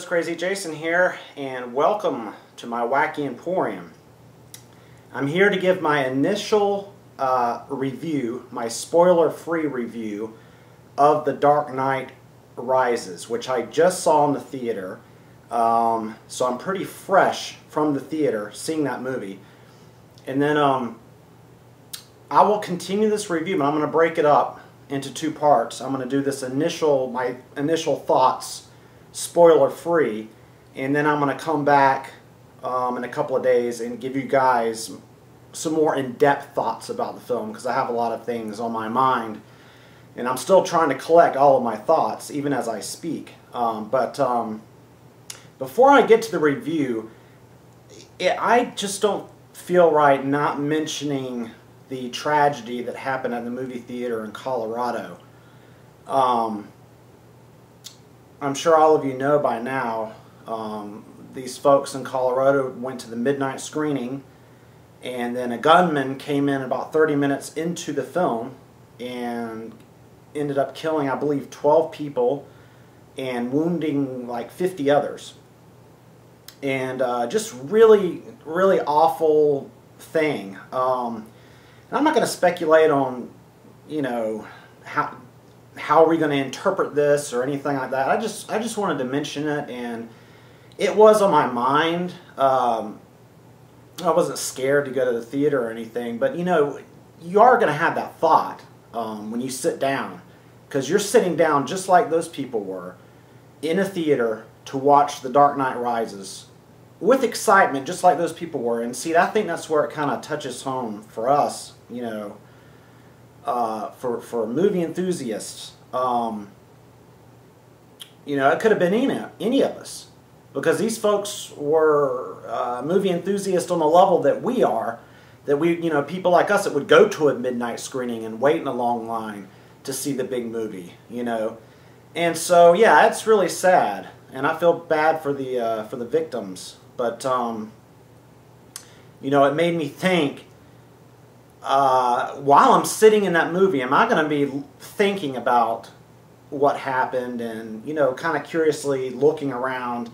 it's Crazy Jason here, and welcome to my Wacky Emporium. I'm here to give my initial review, my spoiler-free review of The Dark Knight Rises, which I just saw in the theater. So I'm pretty fresh from the theater seeing that movie. And then I will continue this review, but I'm going to break it up into two parts. I'm going to do this my initial thoughts, spoiler free, and then I'm going to come back in a couple of days and give you guys some more in-depth thoughts about the film, because I have a lot of things on my mind and I'm still trying to collect all of my thoughts even as I speak. Before I get to the review, I just don't feel right not mentioning the tragedy that happened at the movie theater in Colorado. I'm sure all of you know by now, these folks in Colorado went to the midnight screening, and then a gunman came in about 30 minutes into the film and ended up killing, I believe, 12 people and wounding like 50 others. And just really, really awful thing. I'm not going to speculate on, you know, how are we going to interpret this or anything like that. I just wanted to mention it, and it was on my mind. I wasn't scared to go to the theater or anything, but you know, you are going to have that thought when you sit down, because you're sitting down just like those people were in a theater to watch The Dark Knight Rises with excitement, just like those people were. And see, I think that's where it kind of touches home for us, you know, for movie enthusiasts. You know, it could have been any of us, because these folks were movie enthusiasts on the level that we are, you know, people like us that would go to a midnight screening and wait in a long line to see the big movie, you know. And so, yeah, it's really sad, and I feel bad for the victims. But you know, it made me think, while I'm sitting in that movie, am I going to be thinking about what happened, and, you know, kind of curiously looking around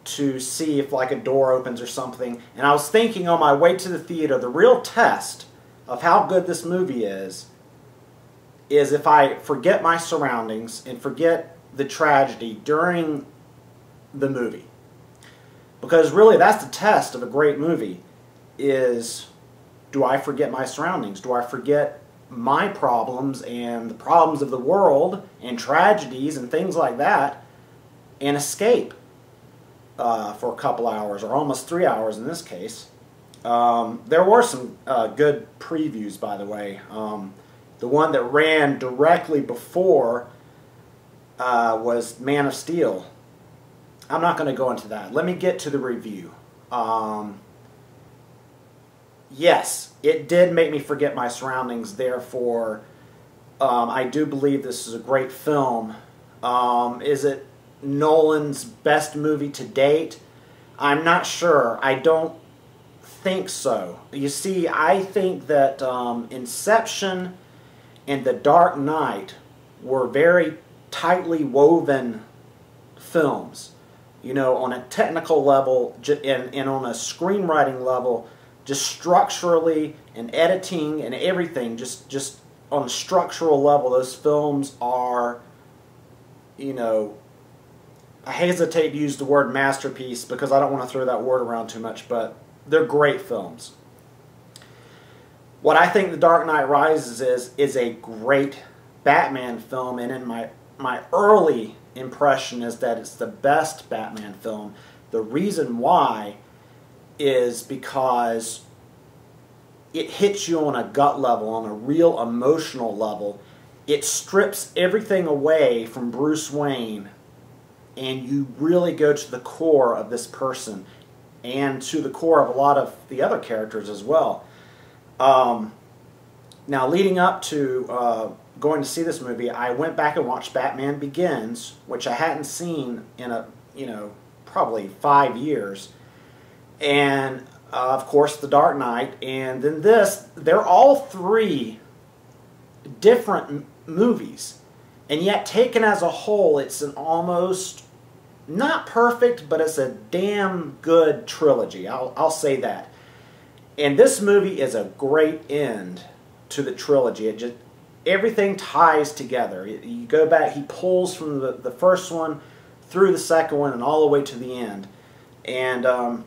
to see if like a door opens or something. And I was thinking on my way to the theater, the real test of how good this movie is if I forget my surroundings and forget the tragedy during the movie. Because really, that's the test of a great movie, is, do I forget my surroundings? Do I forget my problems and the problems of the world and tragedies and things like that, and escape for a couple hours, or almost 3 hours in this case? There were some good previews, by the way. The one that ran directly before was Man of Steel. I'm not going to go into that. Let me get to the review. Yes, it did make me forget my surroundings. Therefore, I do believe this is a great film. Is it Nolan's best movie to date? I'm not sure. I don't think so. You see, I think that Inception and The Dark Knight were very tightly woven films. You know, on a technical level and on a screenwriting level, just structurally and editing and everything, just on a structural level, those films are, you know, I hesitate to use the word masterpiece because I don't want to throw that word around too much, but they're great films. What I think The Dark Knight Rises is a great Batman film, and in my early impression is that it's the best Batman film. The reason why is because it hits you on a gut level, on a real emotional level. It strips everything away from Bruce Wayne, and you really go to the core of this person, and to the core of a lot of the other characters as well. Now, leading up to going to see this movie, I went back and watched Batman Begins, which I hadn't seen in probably 5 years, and of course The Dark Knight, and then this. They're all three different movies, and yet taken as a whole, it's an almost not perfect, but it's a damn good trilogy. I'll say that. And this movie is a great end to the trilogy. It just, everything ties together. You go back, he pulls from the first one through the second one and all the way to the end. And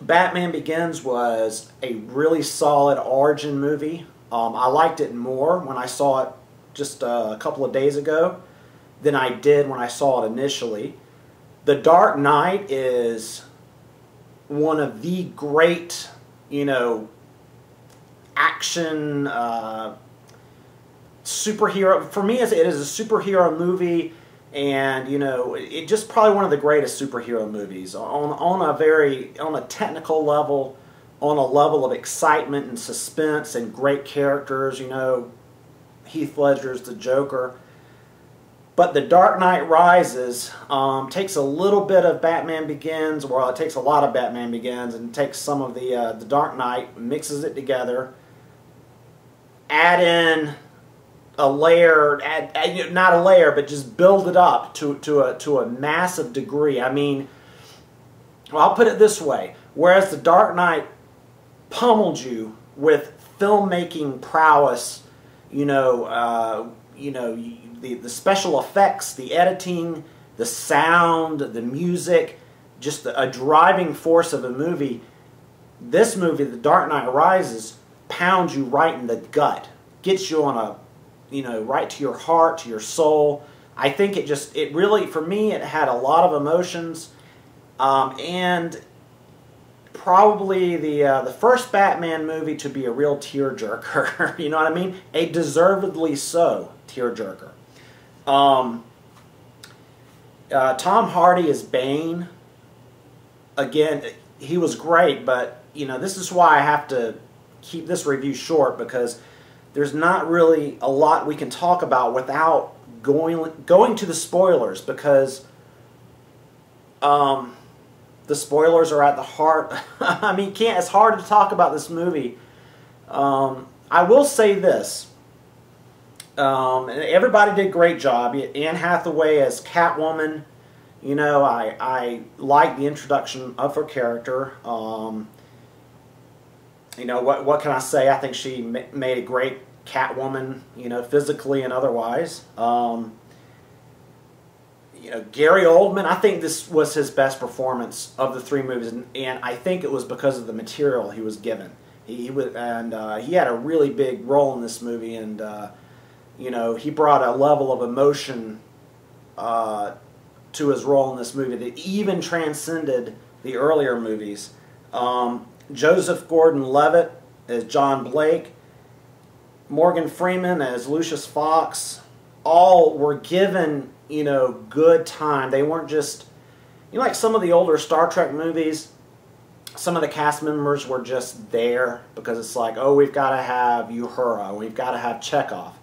Batman Begins was a really solid origin movie. I liked it more when I saw it just a couple of days ago than I did when I saw it initially. The Dark Knight is one of the great, you know, action superhero. For me, it is a superhero movie, and you know, it just probably one of the greatest superhero movies on a technical level, on a level of excitement and suspense and great characters. You know, Heath Ledger's the Joker. But The Dark Knight Rises takes a little bit of Batman Begins, well, it takes a lot of Batman Begins, and takes some of the Dark Knight, mixes it together, add in a layer, not a layer, but just build it up to a massive degree. I mean, well, I'll put it this way: whereas The Dark Knight pummeled you with filmmaking prowess, the special effects, the editing, the sound, the music, just a driving force of a movie. This movie, The Dark Knight Rises, pounds you right in the gut, gets you on a, right to your heart, to your soul. I think it really, for me, it had a lot of emotions, and probably the first Batman movie to be a real tearjerker. You know what I mean? A deservedly so tearjerker. Tom Hardy as Bane. Again, he was great, but this is why I have to keep this review short, because there's not really a lot we can talk about without going to the spoilers, because the spoilers are at the heart. I mean, it's hard to talk about this movie. I will say this. Everybody did a great job. Anne Hathaway as Catwoman. I like the introduction of her character. What can I say? I think she made a great Catwoman, physically and otherwise. Gary Oldman, I think this was his best performance of the three movies, and I think it was because of the material he was given. He had a really big role in this movie, and he brought a level of emotion to his role in this movie that even transcended the earlier movies. Joseph Gordon-Levitt as John Blake, Morgan Freeman as Lucious Fox, all were given, good time. They weren't just, like some of the older Star Trek movies, some of the cast members were just there because it's like, oh, we've got to have Uhura, we've got to have Chekhov.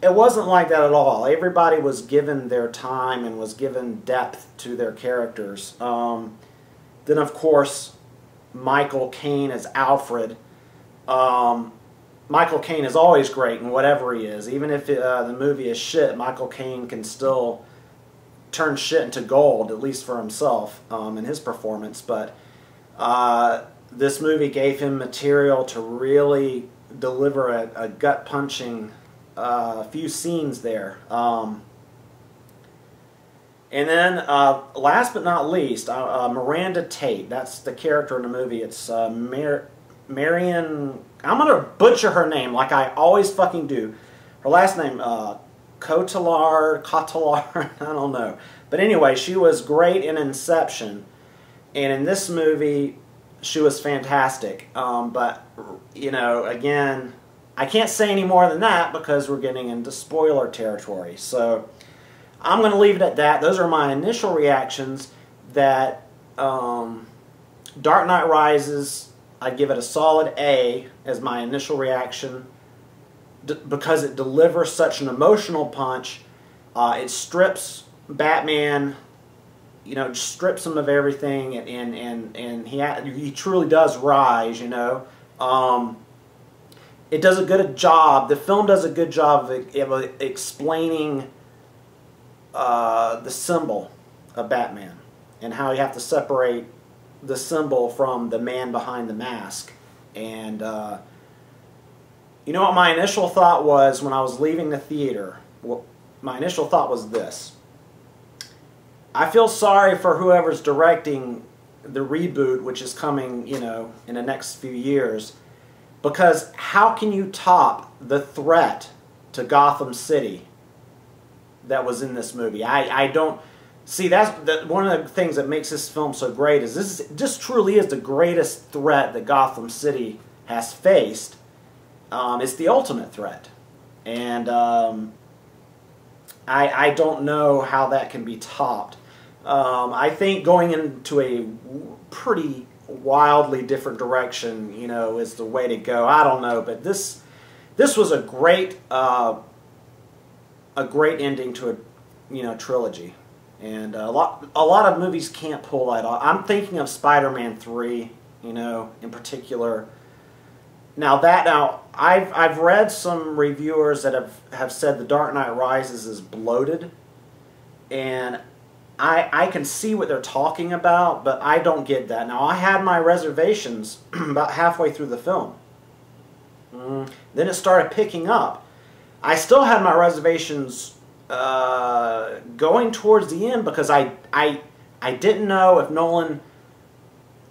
It wasn't like that at all. Everybody was given their time and was given depth to their characters. Then, of course, Michael Caine as Alfred. Michael Caine is always great in whatever he is. Even if the movie is shit, Michael Caine can still turn shit into gold, at least for himself, in his performance. But this movie gave him material to really deliver a gut-punching few scenes there. And then, last but not least, Miranda Tate. That's the character in the movie. It's Marion... I'm going to butcher her name like I always fucking do. Her last name, Cotillard, I don't know. But anyway, she was great in Inception. And in this movie, she was fantastic. But, again, I can't say any more than that because we're getting into spoiler territory. So I'm going to leave it at that. Those are my initial reactions. That Dark Knight Rises, I'd give it a solid A as my initial reaction because it delivers such an emotional punch. It strips Batman, just strips him of everything, and he truly does rise. It does a good job. The film does a good job of explaining the symbol, of Batman and how you have to separate the symbol from the man behind the mask. And you know what my initial thought was when I was leaving the theater? Well, my initial thought was this. I feel sorry for whoever's directing the reboot, which is coming, you know, in the next few years, because how can you top the threat to Gotham City that was in this movie? I don't see. That's one of the things that makes this film so great is this truly is the greatest threat that Gotham City has faced. It's the ultimate threat, and I don't know how that can be topped. I think going into a pretty wildly different direction, you know, is the way to go. I don't know, but this was a great ending to a, you know, trilogy, and a lot of movies can't pull that off. I'm thinking of Spider-Man 3, you know, in particular. Now I've read some reviewers that have said The Dark Knight Rises is bloated, and I can see what they're talking about, but I don't get that. Now, I had my reservations about halfway through the film. Then it started picking up. I still had my reservations going towards the end because I didn't know if Nolan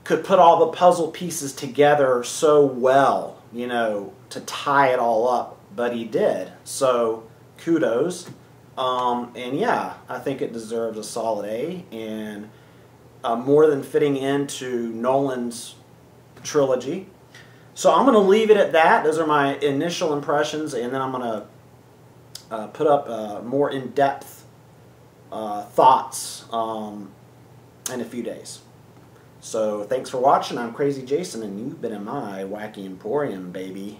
could put all the puzzle pieces together so well, you know, to tie it all up, but he did. So, kudos. And yeah, I think it deserves a solid A, and more than fitting into Nolan's trilogy. So I'm going to leave it at that. Those are my initial impressions, and then I'm going to put up more in-depth thoughts in a few days. So thanks for watching. I'm Crazy Jason, and you've been in my Wacky Emporium, baby.